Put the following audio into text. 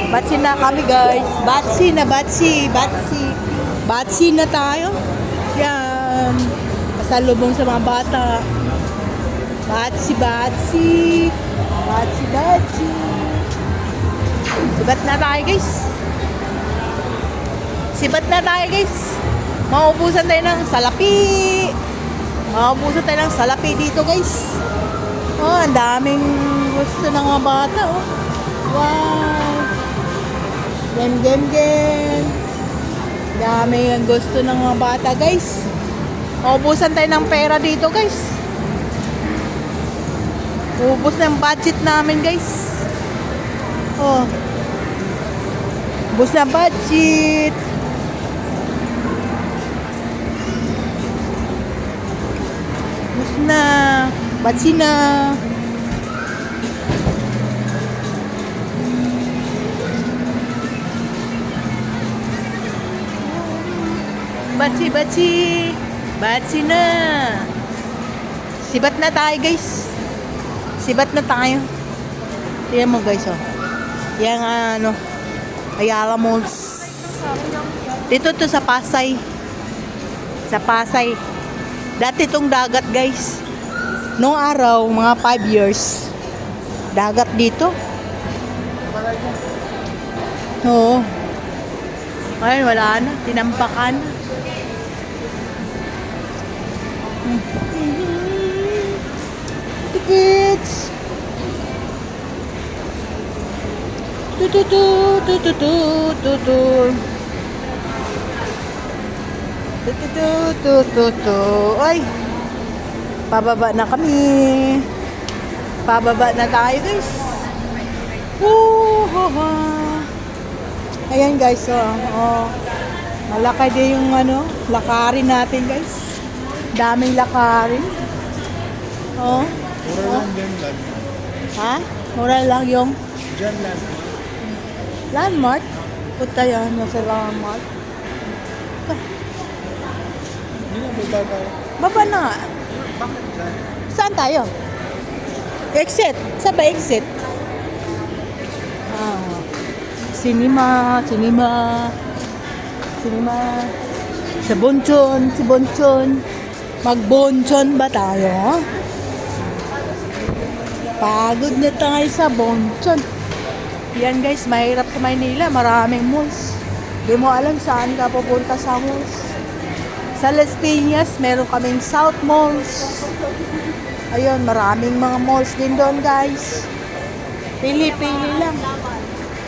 Batsi na kami guys. Batsi na, batsi. Batsi. Batsi na tayo. Yan. Pasalubong sa mga bata. Batsi, batsi. Batsi, batsi. Sibat na tayo guys. Sibat na tayo guys. Maubusan tayo ng salapi. Maubusan tayo ng salapi dito guys. Oh, ang daming gusto ng mga bata oh. Wow. Gem, gem, gem. Dami ang gusto ng mga bata guys. Maubusan tayo ng pera dito guys. Ubus na yung budget namin guys. Oh. Ubus na budget. Ubus na. Batsi na. Batsi, batsi. Batsi na. Sibat na tayo guys. Sibat na tayo. Tingnan mo guys oh. Yang ano. Ayala Malls. Dito to sa Pasay. Sa Pasay. Dati itong dagat guys. Noong araw, mga 5 years. Dagat dito. Oo. Ayun, wala na. Tinampakan. Tickets. Tututu, tututu, tutu. Tututu, tututu. Ay. Pababa na kami. Pababa na tayo guys. Ayan guys oh. Oh. Malaki din yung ano, lakarin natin guys. Daming lakarin. Oh. Mura lang din land. Ha? Mura lang yung Diyan landmark. landmark. Punta yan, nasa landmark. Hindi na baba tayo. Baba na nga. Bakit dyan? Saan tayo? Exit. Saan ba exit? Ah. Cinema. Cinema. Cinema. Sa Bonchon. Si Bonchon. Mag-Bonchon ba tayo? Pagod na tayo sa Bonchon. Yan guys, mahirap sa Maynila. Maraming malls. Hindi mo alam saan ka pupunta sa malls. Sa Las Piñas, meron kaming South Malls. Ayun, maraming mga malls din doon guys. Pili-pili lang.